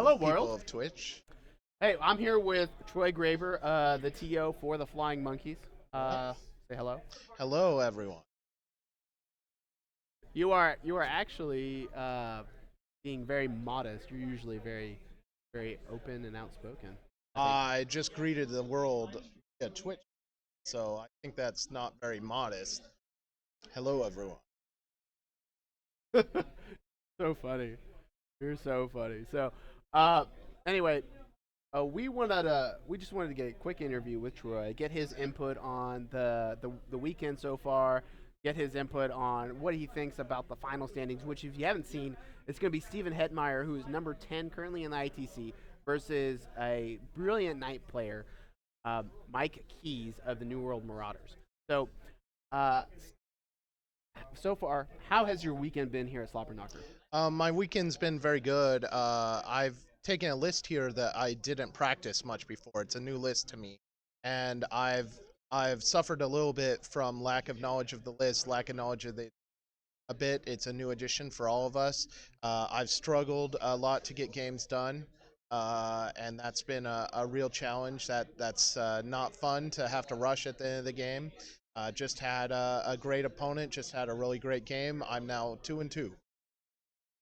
Hello, people world. of Twitch. Hey, I'm here with Troy Graver, the TO for the Flying Monkeys. Uh, Yes. say hello. Hello, everyone. You are actually being very modest. You're usually very open and outspoken. I think. I just greeted the world via Twitch, so I think that's not very modest. Hello, everyone. So funny. You're so funny. So, uh, anyway, we just wanted to get a quick interview with Troy, get his input on the weekend so far, get his input on what he thinks about the final standings. Which, if you haven't seen, it's going to be Steven Hetmeyer, who is number 10 currently in the ITC, versus a brilliant night player, Mike Keys of the New World Marauders. So, uh, so far, how has your weekend been here at Slobberknocker? My weekend's been very good. I've taken a list here that I didn't practice much before. It's a new list to me, and I've suffered a little bit from lack of knowledge of the list, lack of knowledge of the a bit. It's a new addition for all of us. I've struggled a lot to get games done, and that's been a real challenge. That's not fun to have to rush at the end of the game. Just had a great opponent. Just had a really great game. I'm now 2-2.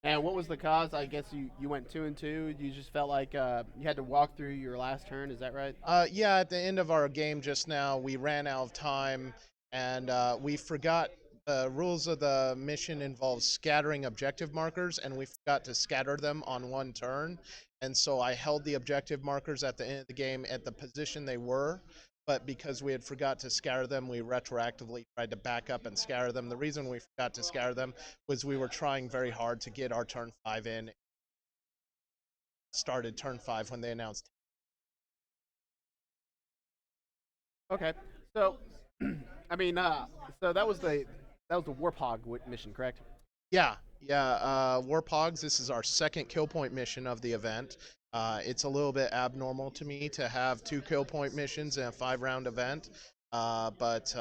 And what was the cause? I guess you went 2-2. You just felt like you had to walk through your last turn. Is that right? Yeah, at the end of our game just now, we ran out of time and we forgot the rules of the mission involves scattering objective markers, and we forgot to scatter them on one turn. And so I held the objective markers at the end of the game at the position they were, but because we had forgot to scatter them, we retroactively tried to back up and scatter them. The reason we forgot to scatter them was we were trying very hard to get our turn 5 in. Started turn 5 when they announced. Okay. So, I mean, so that was the Warpog mission, correct? Yeah. Warpogs, this is our second kill point mission of the event. It's a little bit abnormal to me to have 2 kill point missions in a 5-round event. But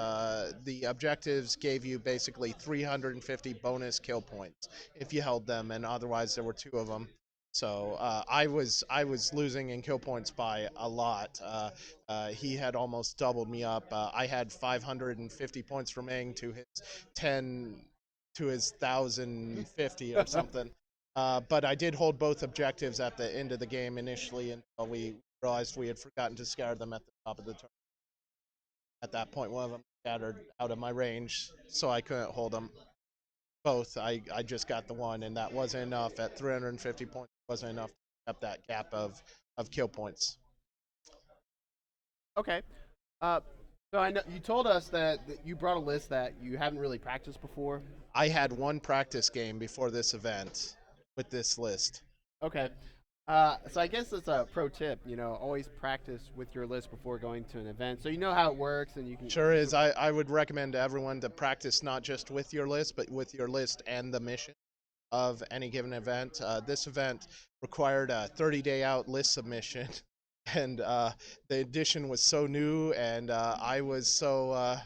the objectives gave you basically 350 bonus kill points if you held them, and otherwise there were 2 of them. So I was losing in kill points by a lot. He had almost doubled me up. I had 550 points remaining to his 10 to his 1,050 or something. But I did hold both objectives at the end of the game initially until we realized we had forgotten to scatter them at the top of the turn. At that point, one of them scattered out of my range, so I couldn't hold them both. I just got the one, and that wasn't enough. At 350 points, wasn't enough to up that gap of kill points. Okay. Uh, so I know you told us that you brought a list that you haven't really practiced before. I had one practice game before this event with this list. Okay. So I guess it's a pro tip. Always practice with your list before going to an event, so you know how it works, and you can. Sure is. I would recommend to everyone to practice not just with your list, but with your list and the mission of any given event. This event required a 30-day out list submission, and the edition was so new, and I was so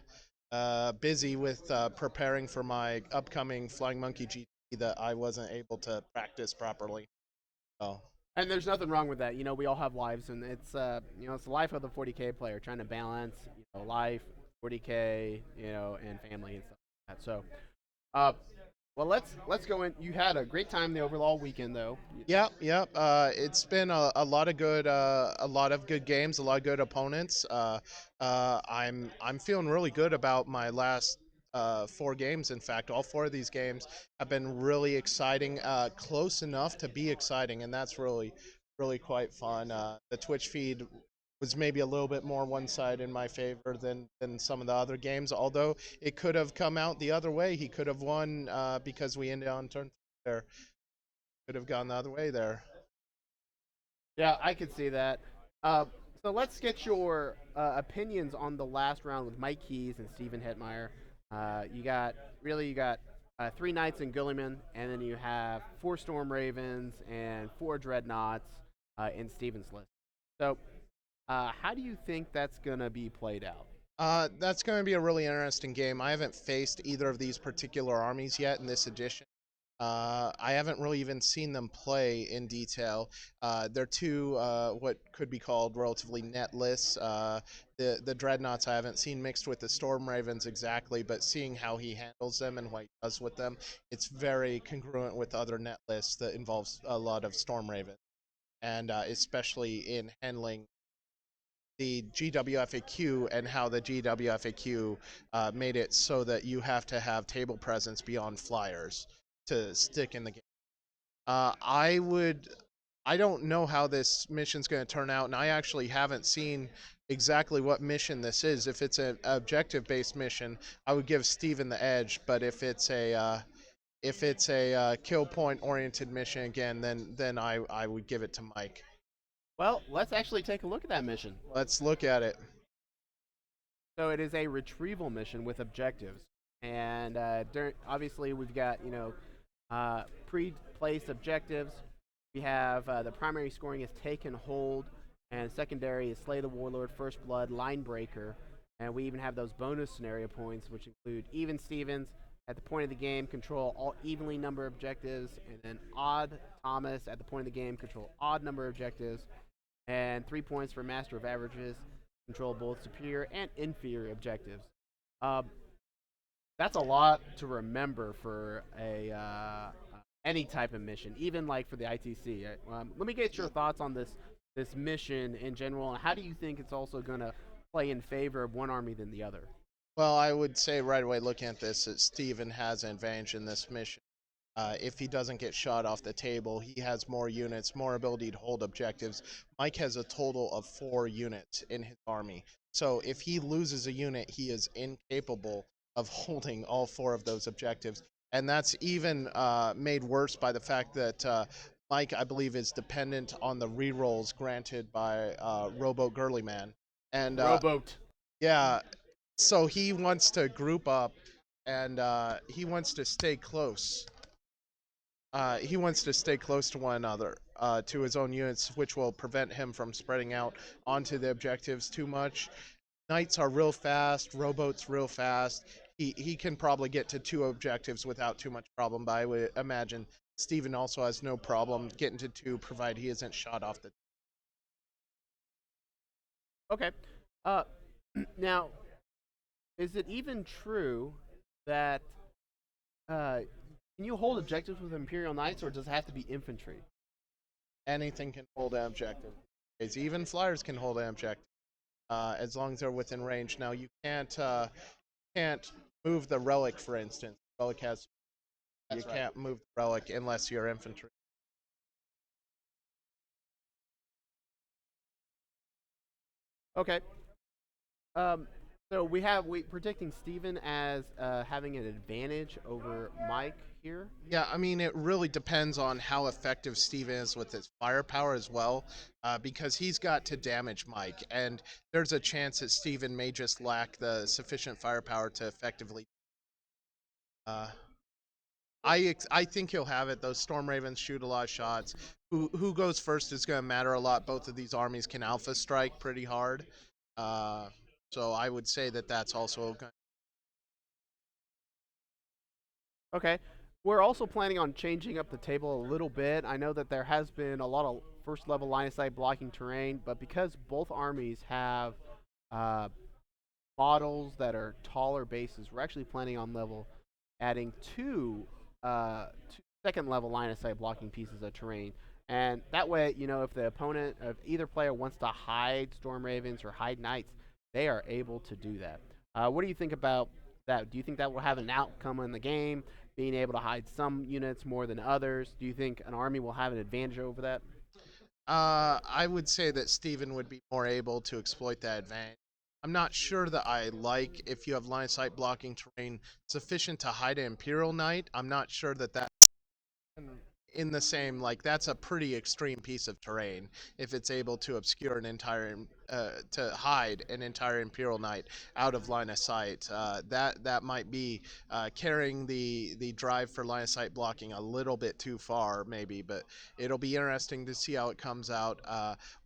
busy with preparing for my upcoming Flying Monkey GT that I wasn't able to practice properly. So. And there's nothing wrong with that. We all have lives, and it's the life of the 40K player trying to balance, life, 40K, and family and stuff like that. So, uh, well, let's go in. You had a great time the overall weekend, though. Yep. It's been a lot of a lot of good games, a lot of good opponents. I'm feeling really good about my last 4 games. In fact, all 4 of these games have been really exciting, close enough to be exciting, and that's really quite fun. The Twitch feed was maybe a little bit more one-sided in my favor than some of the other games. Although it could have come out the other way, he could have won because we ended on turn there. Could have gone the other way there. Yeah, I could see that. Uh, so let's get your opinions on the last round with Mike Keys and Steven Hetmeyer. You got 3 knights in Gulliman, and then you have 4 Storm Ravens and 4 Dreadnoughts in Steven's list. So, how do you think that's gonna be played out? That's going to be a really interesting game. I haven't faced either of these particular armies yet in this edition. I haven't really even seen them play in detail. They're two what could be called relatively netless. The dreadnoughts I haven't seen mixed with the storm ravens exactly, but seeing how he handles them and what he does with them, it's very congruent with other net lists that involves a lot of storm ravens, and especially in handling the GWFAQ and how the GWFAQ made it so that you have to have table presence beyond flyers to stick in the game. I would. I don't know how this mission's going to turn out, and I actually haven't seen exactly what mission this is. If it's an objective-based mission, I would give Steven the edge. But if it's a kill point-oriented mission again, then I would give it to Mike. Well, let's actually take a look at that mission. Let's look at it. So it is a retrieval mission with objectives, and obviously we've got pre-placed objectives. We have the primary scoring is take and hold, and secondary is slay the warlord, first blood, line breaker, and we even have those bonus scenario points, which include even Stevens at the point of the game, control all evenly number objectives, and then odd Thomas at the point of the game, control odd number objectives, and 3 points for master of averages, control both superior and inferior objectives. Um, that's a lot to remember for a any type of mission, even like for the ITC. Let me get your thoughts on this mission in general, and how do you think it's also going to play in favor of one army than the other? Well, I would say right away, looking at this, that Steven has an advantage in this mission. If he doesn't get shot off the table, he has more units, more ability to hold objectives. Mike has a total of 4 units in his army. So if he loses a unit, he is incapable of holding all 4 of those objectives. And that's even made worse by the fact that Mike, I believe, is dependent on the rerolls granted by Rowboat Girlyman. And Rowboat. yeah, so he wants to group up and he wants to stay close. He wants to stay close to one another, to his own units, which will prevent him from spreading out onto the objectives too much. Knights are real fast, rowboats real fast. He can probably get to 2 objectives without too much problem, but I would imagine Steven also has no problem getting to 2, provided he isn't shot off the. Okay. Uh, now, is it even true that can you hold objectives with Imperial Knights, or does it have to be infantry? Anything can hold an objective. Even flyers can hold an objective, as long as they're within range. Now you can't move the relic, for instance. Relic has. You can't move the relic unless you're infantry. Okay. Um, so we predicting Steven as having an advantage over Mike here. Yeah, I mean, it really depends on how effective Steven is with his firepower as well, because he's got to damage Mike, and there's a chance that Steven may just lack the sufficient firepower to effectively. Uh, I think he'll have it. Those Storm Ravens shoot a lot of shots. Who goes first is going to matter a lot. Both of these armies can alpha strike pretty hard, uh, so I would say that that's also. Okay. We're also planning on changing up the table a little bit. I know that there has been a lot of first level line of sight blocking terrain, but because both armies have uh, models that are taller bases, we're actually planning on adding two second level line of sight blocking pieces of terrain. And that way, if the opponent, if either player wants to hide Storm Ravens or hide Knights, they are able to do that. What do you think about that? Do you think that will have an outcome in the game, being able to hide some units more than others? Do you think an army will have an advantage over that? I would say that Steven would be more able to exploit that advantage. I'm not sure that I like if you have line of sight blocking terrain sufficient to hide an Imperial Knight. I'm not sure that in the same, like, that's a pretty extreme piece of terrain if it's able to obscure an entire to hide an entire Imperial Knight out of line of sight. That might be carrying the drive for line of sight blocking a little bit too far, maybe, but it'll be interesting to see how it comes out.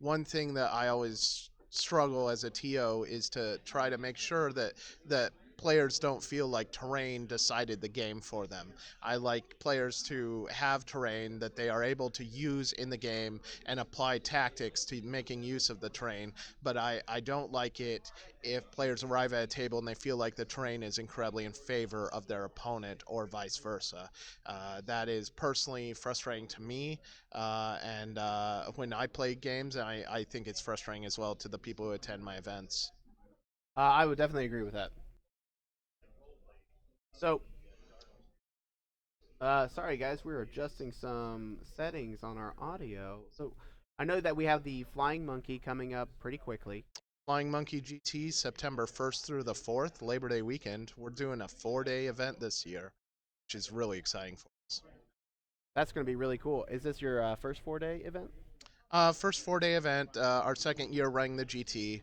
One thing that I always struggle as a TO is to try to make sure that players don't feel like terrain decided the game for them. I like players to have terrain that they are able to use in the game and apply tactics to making use of the terrain, but I don't like it if players arrive at a table and they feel like the terrain is incredibly in favor of their opponent or vice versa. That is personally frustrating to me, and when I play games, I think it's frustrating as well to the people who attend my events. I would definitely agree with that. So, sorry guys, we're adjusting some settings on our audio. So, I know that we have the Flying Monkey coming up pretty quickly. Flying Monkey GT, September 1st through the 4th, Labor Day weekend. We're doing a 4-day event this year, which is really exciting for us. That's going to be really cool. Is this your first 4-day event? First 4-day event, our second year running the GT.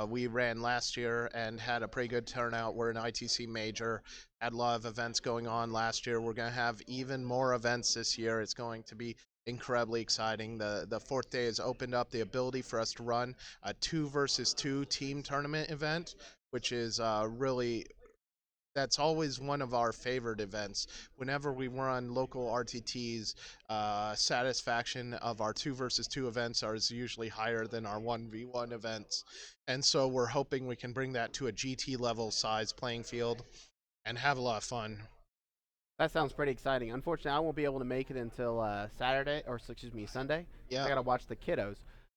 We ran last year and had a pretty good turnout. We're an ITC major, had a lot of events going on last year. We're going to have even more events this year. It's going to be incredibly exciting. The fourth day has opened up the ability for us to run a 2 versus 2 team tournament event, which is really that's always one of our favorite events. Whenever we run local RTTs, satisfaction of our 2 versus 2 events is usually higher than our 1v1 events. And so we're hoping we can bring that to a GT level size playing field and have a lot of fun. That sounds pretty exciting. Unfortunately, I won't be able to make it until Saturday, or excuse me, Sunday. I Yeah. got to watch the kiddos.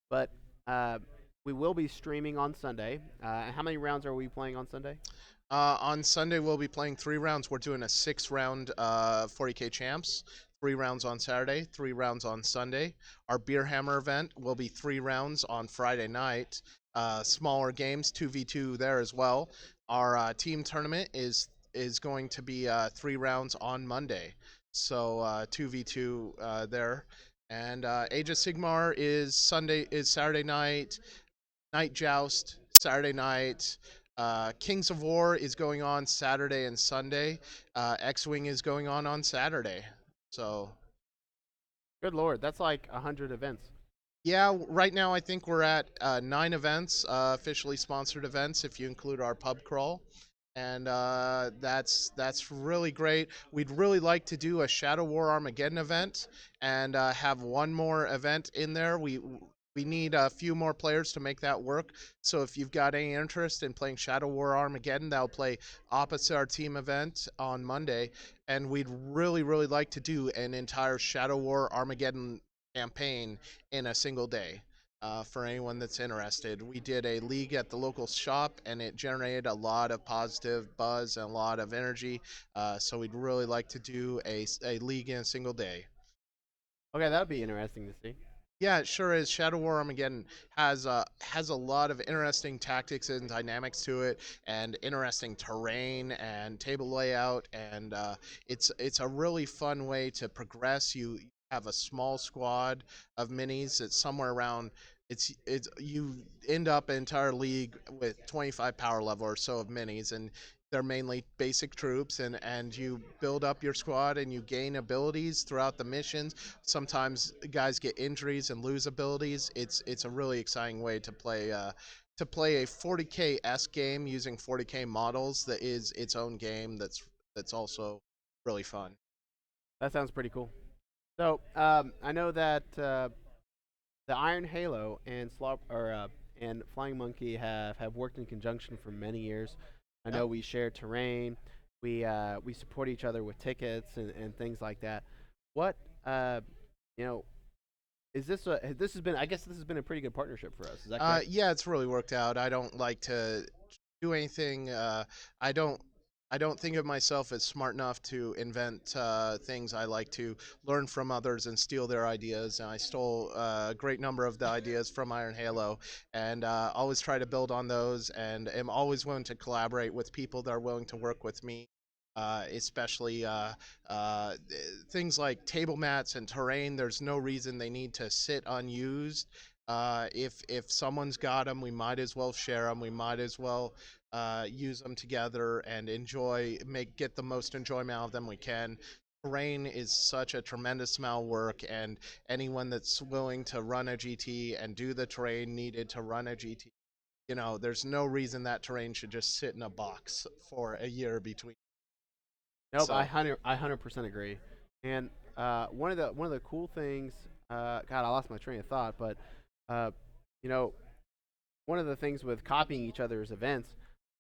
But uh, we will be streaming on Sunday. How many rounds are we playing on Sunday? On Sunday, we'll be playing 3 rounds. We're doing a 6 round 40K champs. 3 rounds on Saturday, 3 rounds on Sunday. Our Beer Hammer event will be 3 rounds on Friday night. Smaller games, 2v2 there as well. Our team tournament is going to be 3 rounds on Monday. So 2v2 there. And Age of Sigmar is Saturday night. Night Joust Saturday night. Kings of War is going on Saturday and Sunday. X-Wing is going on Saturday. So Good lord, that's like 100 events. yeah, right now I think we're at 9 events, officially sponsored events, if you include our pub crawl, and that's really great. We'd really like to do a Shadow War Armageddon event and have one more event in there. We need a few more players to make that work. So if you've got any interest in playing Shadow War Armageddon, that'll play opposite our team event on Monday, and we'd really like to do an entire Shadow War Armageddon campaign in a single day. For anyone that's interested, we did a league at the local shop and it generated a lot of positive buzz and a lot of energy. So we'd really like to do a league in a single day. Okay, that'll be interesting to see. Yeah, it sure is. Shadow War Armageddon has a lot of interesting tactics and dynamics to it, and interesting terrain and table layout, and it's a really fun way to progress. You have a small squad of minis. It's somewhere around. It's you end up an entire league with 25 power level or so of minis, and they're mainly basic troops, and you build up your squad and you gain abilities throughout the missions. Sometimes guys get injuries and lose abilities. It's a really exciting way to play a 40K s game using 40K models that is its own game. That's also really fun. That sounds pretty cool. So I know that the Iron Halo and and Flying Monkey have worked in conjunction for many years. I Yeah. know we share terrain. We support each other with tickets and things like that. What you know is this has been, I guess this has been a pretty good partnership for us. Is that correct? Yeah, it's really worked out. I don't like to do anything. I don't. I don't think of myself as smart enough to invent things. I like to learn from others and steal their ideas. And I stole a great number of the ideas from Iron Halo, and always try to build on those. And am always willing to collaborate with people that are willing to work with me. Especially uh, things like table mats and terrain. There's no reason they need to sit unused. If someone's got them, we might as well share them. We might as well use them together and get the most enjoyment out of them we can. Terrain is such a tremendous amount of work, and anyone that's willing to run a GT and do the terrain needed to run a GT there's no reason that terrain should just sit in a box for a year between. Nope, So, 100% agree. And one of the cool things, God, I lost my train of thought, but uh, you know, one of the things with copying each other's events,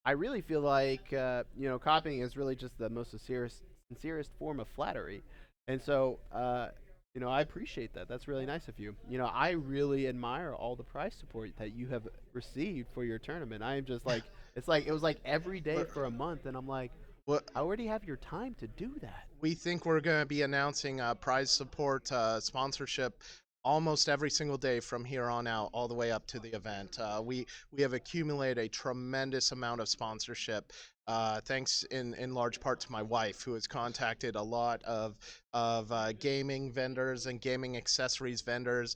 I really feel like copying is really just the most sincerest form of flattery, and so I appreciate that. That's really nice of you. I really admire all the prize support that you have received for your tournament. I am just like, it was like every day we're, for a month, and I'm like, what I already have your time to do that. we think we're going to be announcing prize support sponsorship almost every single day from here on out, all the way up to the event. We have accumulated a tremendous amount of sponsorship, thanks in large part to my wife, who has contacted a lot of gaming vendors and gaming accessories vendors.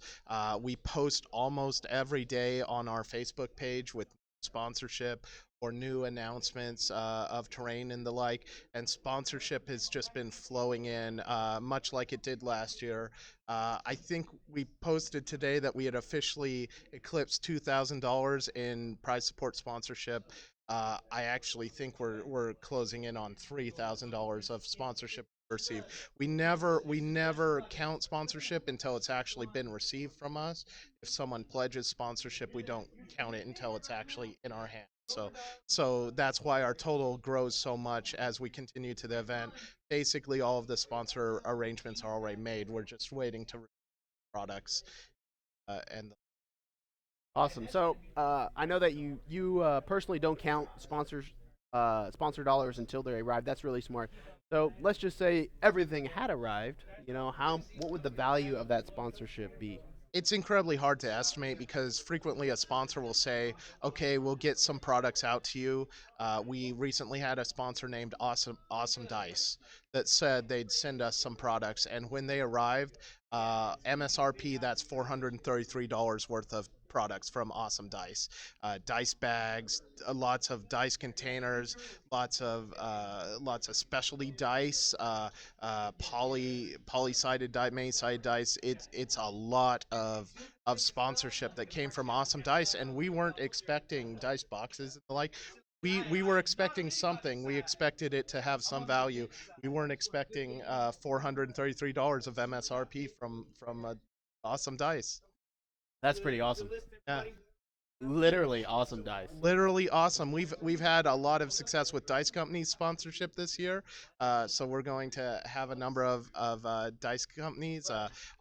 We post almost every day on our Facebook page with sponsorship or new announcements of terrain and the like, and sponsorship has just been flowing in, much like it did last year. I think we posted today that we had officially eclipsed $2,000 in prize support sponsorship. I actually think we're closing in on $3,000 of sponsorship received. We never count sponsorship until it's actually been received from us. If someone pledges sponsorship, we don't count it until it's actually in our hands. So that's why our total grows so much as we continue to the event. Basically, all of the sponsor arrangements are already made. We're just waiting to products and Awesome. So I know that you personally don't count sponsor dollars until they arrive. That's really smart. So let's just say everything had arrived. How what would the value of that sponsorship be? it's incredibly hard to estimate because frequently a sponsor will say, "Okay, we'll get some products out to you." We recently had a sponsor named Awesome Dice that said they'd send us some products, and when they arrived, MSRP, that's $433 worth of products from Awesome Dice, dice bags, lots of dice containers, lots of specialty dice, poly-sided dice, many-sided dice. It's a lot of sponsorship that came from Awesome Dice, and we weren't expecting dice boxes and the like. We were expecting something. We expected it to have some value. We weren't expecting $433 of MSRP from Awesome Dice. That's pretty awesome. Yeah, Literally awesome dice. literally awesome. We've had a lot of success with dice companies sponsorship this year, so we're going to have a number of dice companies.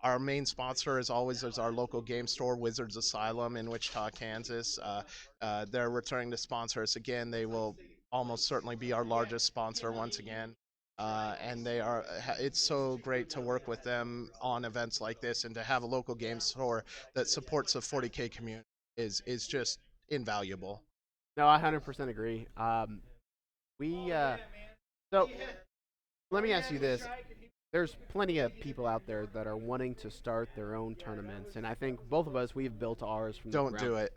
Our main sponsor, as always, is our local game store, Wizards Asylum in Wichita, Kansas. They're returning to sponsor us again. They will almost certainly be our largest sponsor once again. And they are. It's so great to work with them on events like this, and to have a local game store that supports the 40K community is just invaluable. No, I 100% agree. We so let me ask you this: there's plenty of people out there that are wanting to start their own tournaments, and I think both of us we've built ours from the Don't ground. do it.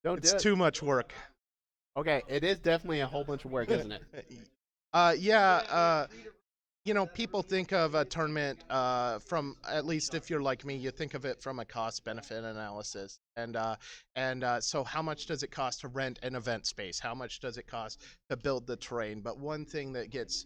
Don't do It's it. too much work. Okay, it is definitely a whole bunch of work, isn't it? Yeah. People think of a tournament from, at least if you're like me, you think of it from a cost benefit analysis. So how much does it cost to rent an event space? How much does it cost to build the terrain? But one thing that gets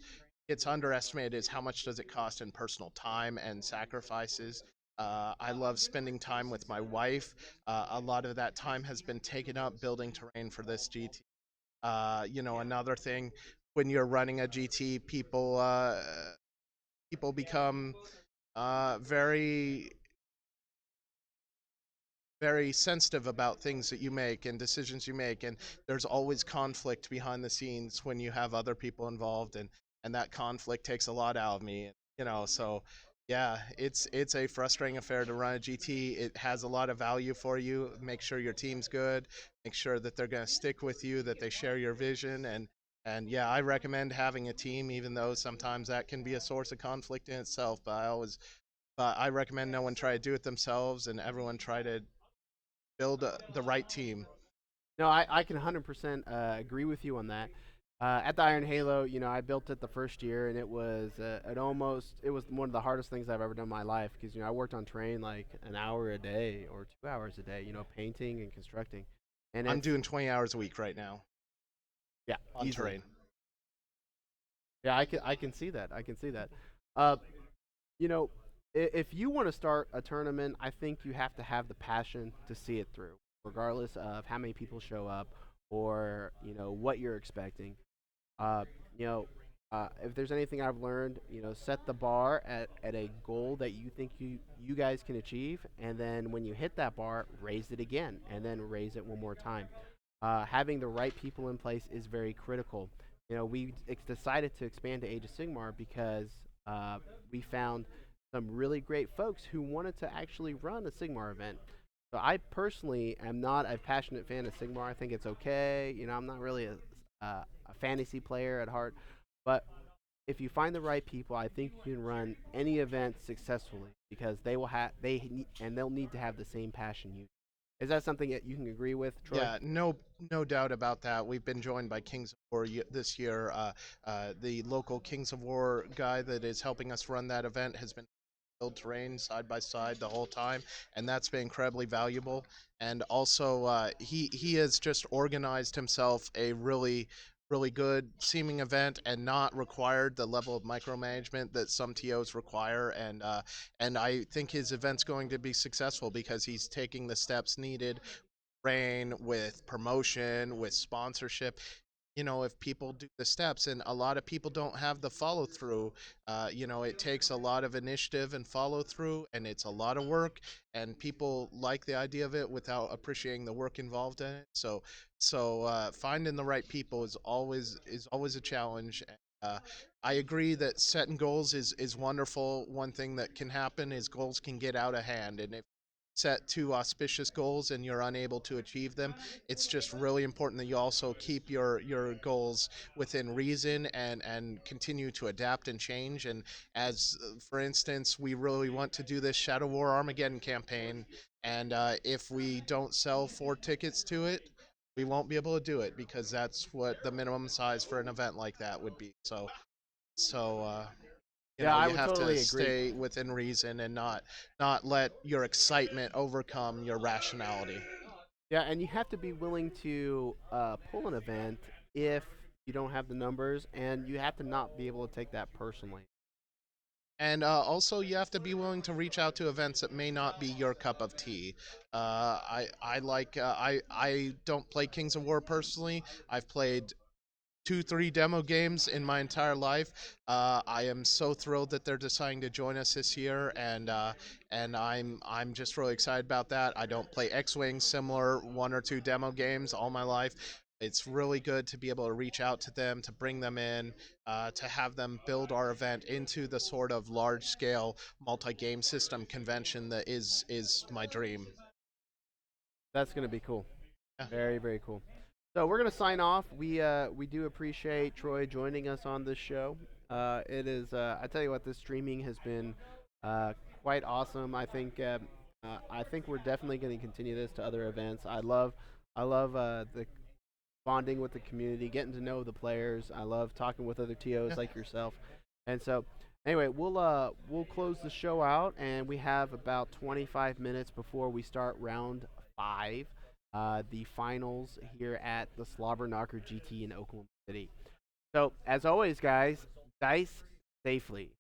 underestimated is how much does it cost in personal time and sacrifices. I love spending time with my wife. A lot of that time has been taken up building terrain for this GT. Another thing, when you're running a GT, people become very very sensitive about things that you make and decisions you make, and there's always conflict behind the scenes when you have other people involved, and that conflict takes a lot out of me. So yeah, it's a frustrating affair to run a GT. It has a lot of value for you. Make sure your team's good, make sure that they're going to stick with you, that they share your vision, and yeah, I recommend having a team, even though sometimes that can be a source of conflict in itself. But I recommend no one try to do it themselves, and everyone try to build the right team. No, I can 100% agree with you on that. At the Iron Halo, I built it the first year, and it was one of the hardest things I've ever done in my life because I worked on terrain like an hour a day or 2 hours a day, painting and constructing, and I'm it's doing 20 hours a week right now yeah, on easily. terrain. Yeah, I can see that. I can see that. Uh, you know, if you want to start a tournament, I think you have to have the passion to see it through, regardless of how many people show up or what you're expecting. Uh, you know, if there's anything I've learned, set the bar at a goal that you think you guys can achieve, and then when you hit that bar, raise it again, and then raise it one more time. Having the right people in place is very critical. We decided to expand to Age of Sigmar because we found some really great folks who wanted to actually run a Sigmar event. So I personally am not a passionate fan of Sigmar. I think it's okay. I'm not really a fantasy player at heart, but if you find the right people, I think you can run any event successfully because they'll need to have the same passion you. Is that something that you can agree with, Troy? Yeah, no doubt about that. We've been joined by Kings of War this year. The local Kings of War guy that is helping us run that event has been build terrain side by side the whole time, and that's been incredibly valuable. And also, he has just organized himself a really good seeming event and not required the level of micromanagement that some TOs require. And I think his event's going to be successful because he's taking the steps needed rain, with promotion, with sponsorship. If people do the steps, and a lot of people don't have the follow through, it takes a lot of initiative and follow through, and it's a lot of work, and people like the idea of it without appreciating the work involved in it. So finding the right people is always a challenge. I agree that setting goals is wonderful. One thing that can happen is goals can get out of hand, and if set too auspicious goals and you're unable to achieve them, it's just really important that you also keep your goals within reason and continue to adapt and change. And as for instance, we really want to do this Shadow War Armageddon campaign, and if we don't sell 4 tickets to it, we won't be able to do it because that's what the minimum size for an event like that would be. So Yeah, I you would have to totally agree. stay within reason and not let your excitement overcome your rationality. Yeah, and you have to be willing to pull an event if you don't have the numbers, and you have to not be able to take that personally. And also, you have to be willing to reach out to events that may not be your cup of tea. I don't play Kings of War personally. I've played 2, 3 demo games in my entire life. I am so thrilled that they're deciding to join us this year, and I'm just really excited about that. I don't play X-Wing, similar 1 or 2 demo games all my life. It's really good to be able to reach out to them, to bring them in, to have them build our event into the sort of large-scale multi-game system convention that is my dream. That's going to be cool. Yeah. Very, very cool. So we're gonna sign off. We do appreciate Troy joining us on this show. It is. I tell you what, this streaming has been uh, quite awesome. I think we're definitely going to continue this to other events. I love the bonding with the community, getting to know the players. I love talking with other TOs Yeah. like yourself. And so, anyway, we'll close the show out, and we have about 25 minutes before we start round 5, the finals here at the Slobberknocker GT in Oklahoma City. So, as always, guys, dice safely.